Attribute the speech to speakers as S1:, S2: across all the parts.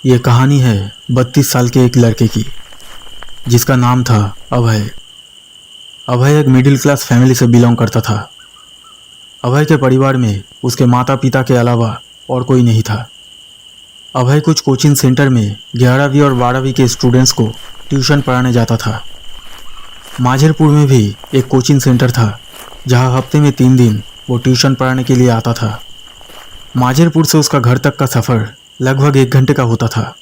S1: ये कहानी है 32 साल के एक लड़के की, जिसका नाम था अभय। अभय एक मिडिल क्लास फैमिली से बिलोंग करता था। अभय के परिवार में उसके माता पिता के अलावा और कोई नहीं था। अभय कुछ कोचिंग सेंटर में 11वीं और 12वीं के स्टूडेंट्स को ट्यूशन पढ़ाने जाता था। माझेरपुर में भी एक कोचिंग सेंटर था, जहां हफ्ते में 3 दिन वो ट्यूशन पढ़ाने के लिए आता था। माझेरपुर से उसका घर तक का सफ़र लगभग 1 घंटे का होता था।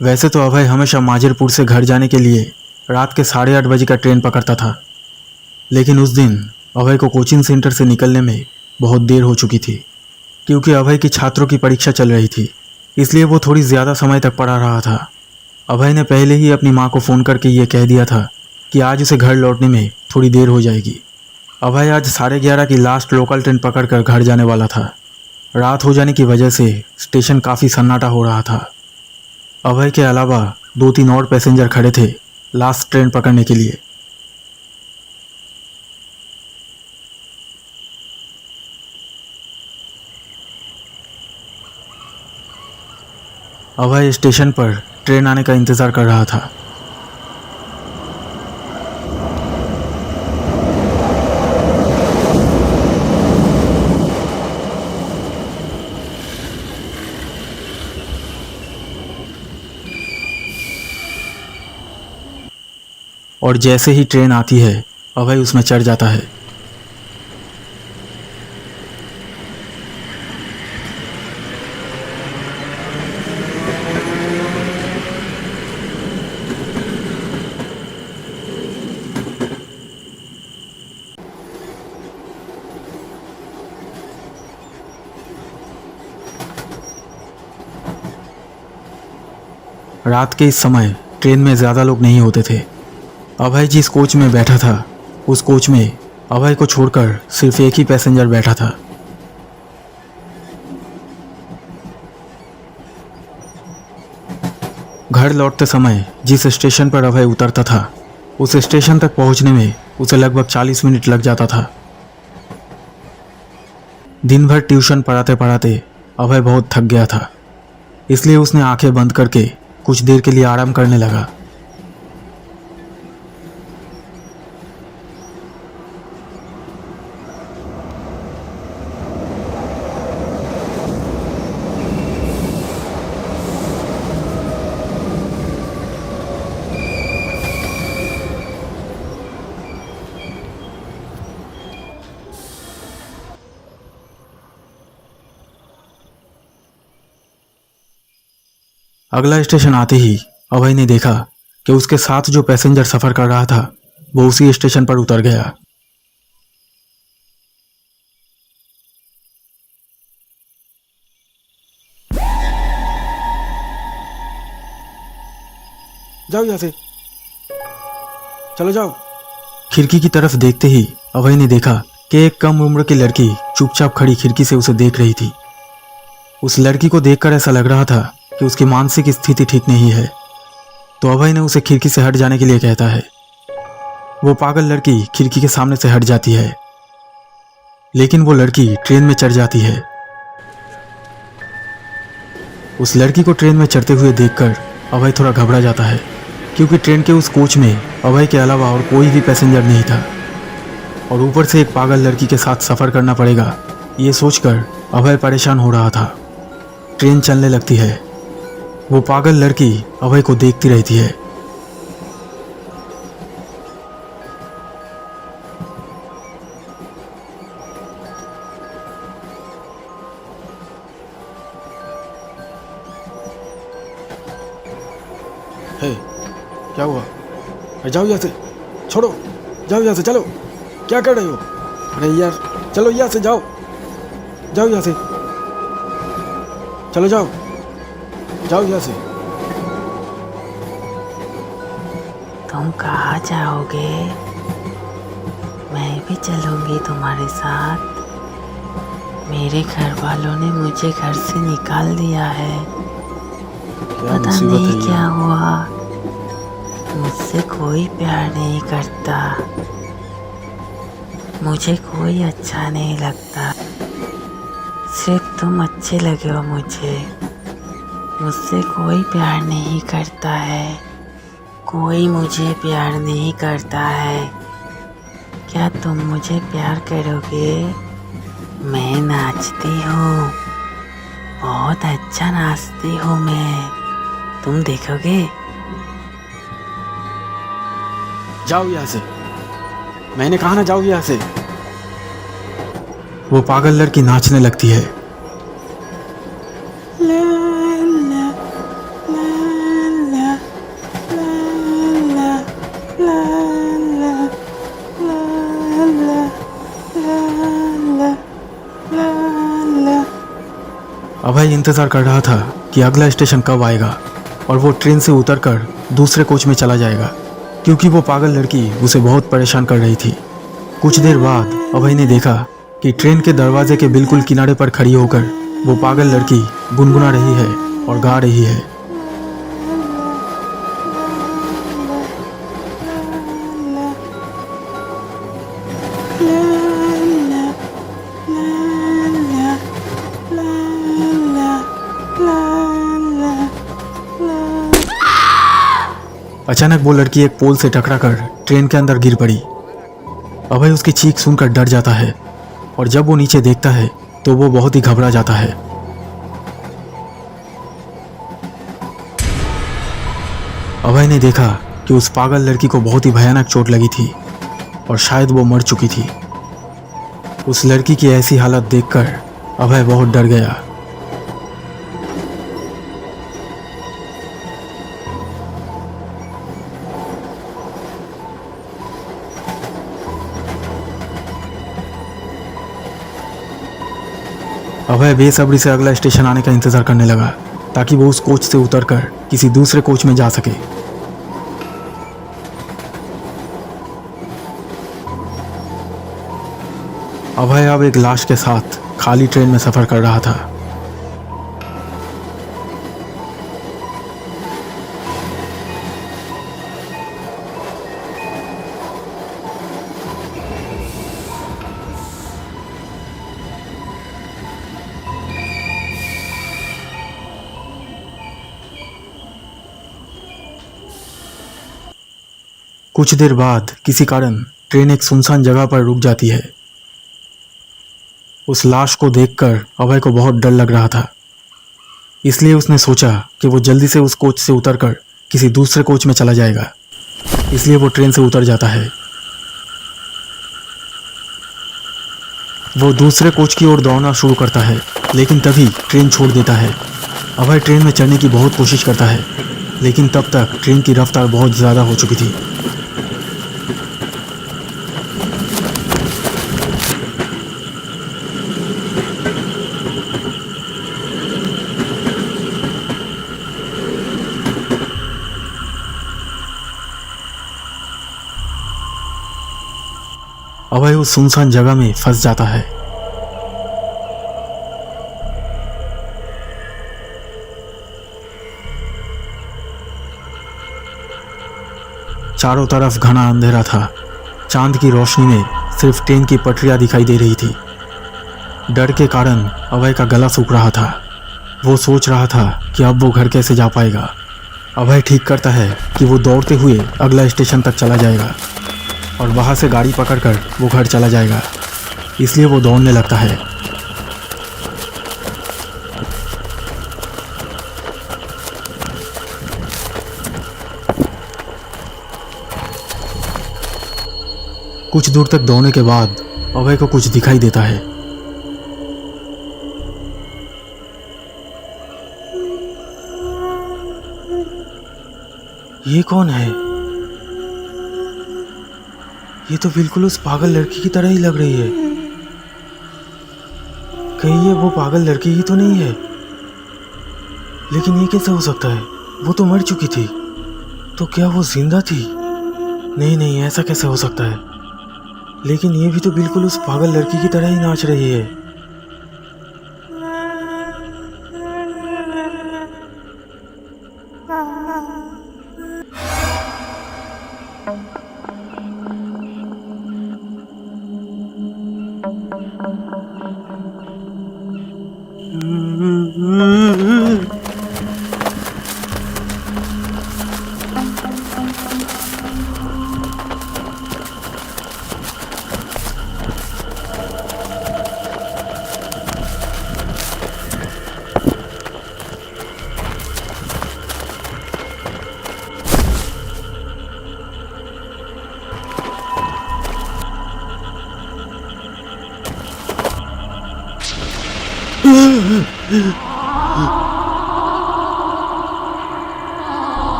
S1: वैसे तो अभय हमेशा माझेरपुर से घर जाने के लिए रात के 8:30 बजे का ट्रेन पकड़ता था, लेकिन उस दिन अभय को कोचिंग सेंटर से निकलने में बहुत देर हो चुकी थी। क्योंकि अभय की छात्रों की परीक्षा चल रही थी, इसलिए वो थोड़ी ज़्यादा समय तक पढ़ा रहा था। अभय ने पहले ही अपनी माँ को फ़ोन करके ये कह दिया था कि आज उसे घर लौटने में थोड़ी देर हो जाएगी। अभय आज 11:30 की लास्ट लोकल ट्रेन पकड़कर घर जाने वाला था। रात हो जाने की वजह से स्टेशन काफ़ी सन्नाटा हो रहा था। अभय के अलावा 2-3 और पैसेंजर खड़े थे लास्ट ट्रेन पकड़ने के लिए। अभय स्टेशन पर ट्रेन आने का इंतज़ार कर रहा था। और जैसे ही ट्रेन आती है, अभय उसमें चढ़ जाता है। रात के इस समय ट्रेन में ज़्यादा लोग नहीं होते थे। अभय जिस कोच में बैठा था, उस कोच में अभय को छोड़कर सिर्फ एक ही पैसेंजर बैठा था। घर लौटते समय जिस स्टेशन पर अभय उतरता था, उस स्टेशन तक पहुंचने में उसे लगभग 40 मिनट लग जाता था। दिन भर ट्यूशन पढ़ाते पढ़ाते अभय बहुत थक गया था, इसलिए उसने आंखें बंद करके कुछ देर के लिए आराम करने लगा। अगला स्टेशन आते ही अभय ने देखा कि उसके साथ जो पैसेंजर सफर कर रहा था, वो उसी स्टेशन पर उतर गया।
S2: जाओ यहाँ से, चलो जाओ।
S1: खिड़की की तरफ देखते ही अभय ने देखा कि एक कम उम्र की लड़की चुपचाप खड़ी खिड़की से उसे देख रही थी। उस लड़की को देखकर ऐसा लग रहा था कि उसकी मानसिक स्थिति ठीक नहीं है, तो अभय ने उसे खिड़की से हट जाने के लिए कहता है। वो पागल लड़की खिड़की के सामने से हट जाती है, लेकिन वो लड़की ट्रेन में चढ़ जाती है। उस लड़की को ट्रेन में चढ़ते हुए देखकर अभय थोड़ा घबरा जाता है, क्योंकि ट्रेन के उस कोच में अभय के अलावा और कोई भी पैसेंजर नहीं था, और ऊपर से एक पागल लड़की के साथ सफ़र करना पड़ेगा, ये सोचकर अभय परेशान हो रहा था। ट्रेन चलने लगती है। वो पागल लड़की अभय को देखती रहती है।
S2: हे, क्या हुआ? अरे जाओ यहाँ से, छोड़ो, जाओ यहाँ से, चलो। क्या कर रहे हो? अरे यार, चलो यहाँ से, जाओ जाओ यहाँ से, चलो जाओ जाओ यहाँ से।
S3: तुम कहाँ जाओगे? मैं भी चलूँगी तुम्हारे साथ। मेरे घर वालों ने मुझे घर से निकाल दिया है। पता नहीं क्या हुआ, मुझसे कोई प्यार नहीं करता, मुझे कोई अच्छा नहीं लगता, सिर्फ तुम अच्छे लगे हो मुझे। मुझसे कोई प्यार नहीं करता है, कोई मुझे प्यार नहीं करता है। क्या तुम मुझे प्यार करोगे? मैं नाचती हूँ, बहुत अच्छा नाचती हूँ मैं, तुम देखोगे?
S2: जाओ यहाँ से, मैंने कहा ना जाओ यहाँ से।
S1: वो पागल लड़की नाचने लगती है। अभय इंतजार कर रहा था कि अगला स्टेशन कब आएगा और वो ट्रेन से उतरकर दूसरे कोच में चला जाएगा, क्योंकि वो पागल लड़की उसे बहुत परेशान कर रही थी। कुछ देर बाद अभय ने देखा कि ट्रेन के दरवाजे के बिल्कुल किनारे पर खड़ी होकर वो पागल लड़की गुनगुना रही है और गा रही है। अचानक वो लड़की एक पोल से टकराकर ट्रेन के अंदर गिर पड़ी। अभय उसकी चीख सुनकर डर जाता है और जब वो नीचे देखता है तो वो बहुत ही घबरा जाता है। अभय ने देखा कि उस पागल लड़की को बहुत ही भयानक चोट लगी थी और शायद वो मर चुकी थी। उस लड़की की ऐसी हालत देखकर अभय बहुत डर गया। अभय बेसब्री से अगला स्टेशन आने का इंतजार करने लगा ताकि वो उस कोच से उतरकर किसी दूसरे कोच में जा सके। अभय अब एक लाश के साथ खाली ट्रेन में सफर कर रहा था। कुछ देर बाद किसी कारण ट्रेन एक सुनसान जगह पर रुक जाती है। उस लाश को देखकर अभय को बहुत डर लग रहा था, इसलिए उसने सोचा कि वो जल्दी से उस कोच से उतरकर किसी दूसरे कोच में चला जाएगा। इसलिए वो ट्रेन से उतर जाता है। वो दूसरे कोच की ओर दौड़ना शुरू करता है, लेकिन तभी ट्रेन छोड़ देता है। अभय ट्रेन में चढ़ने की बहुत कोशिश करता है, लेकिन तब तक ट्रेन की रफ्तार बहुत ज़्यादा हो चुकी थी। अभय उस सुनसान जगह में फंस जाता है। चारों तरफ घना अंधेरा था। चांद की रोशनी में सिर्फ ट्रेन की पटरियां दिखाई दे रही थी। डर के कारण अभय का गला सूख रहा था। वो सोच रहा था कि अब वो घर कैसे जा पाएगा। अभय ठीक करता है कि वो दौड़ते हुए अगला स्टेशन तक चला जाएगा और वहाँ से गाड़ी पकड़कर वो घर चला जाएगा, इसलिए वो दौड़ने लगता है। कुछ दूर तक दौड़ने के बाद अभय को कुछ दिखाई देता है। ये कौन है? ये तो बिल्कुल उस पागल लड़की की तरह ही लग रही है। कहीं ये वो पागल लड़की ही तो नहीं है? लेकिन ये कैसे हो सकता है? वो तो मर चुकी थी। तो क्या वो जिंदा थी? नहीं नहीं, ऐसा कैसे हो सकता है? लेकिन ये भी तो बिल्कुल उस पागल लड़की की तरह ही नाच रही है।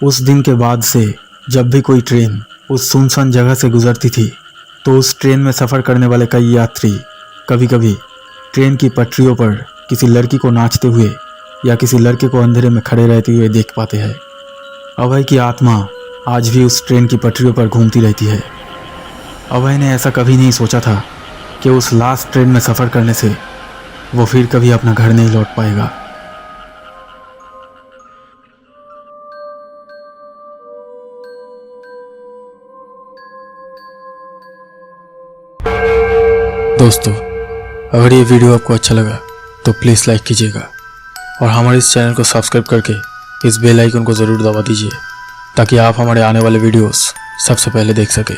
S1: उस दिन के बाद से जब भी कोई ट्रेन उस सुनसान जगह से गुजरती थी तो उस ट्रेन में सफ़र करने वाले कई यात्री कभी कभी ट्रेन की पटरियों पर किसी लड़की को नाचते हुए या किसी लड़के को अंधेरे में खड़े रहते हुए देख पाते हैं। अभय की आत्मा आज भी उस ट्रेन की पटरियों पर घूमती रहती है। अभय ने ऐसा कभी नहीं सोचा था कि उस लास्ट ट्रेन में सफ़र करने से वो फिर कभी अपना घर नहीं लौट पाएगा। दोस्तों, अगर ये वीडियो आपको अच्छा लगा तो प्लीज़ लाइक कीजिएगा और हमारे इस चैनल को सब्सक्राइब करके इस बेल आइकन को ज़रूर दबा दीजिए ताकि आप हमारे आने वाले वीडियोस सबसे पहले देख सकें।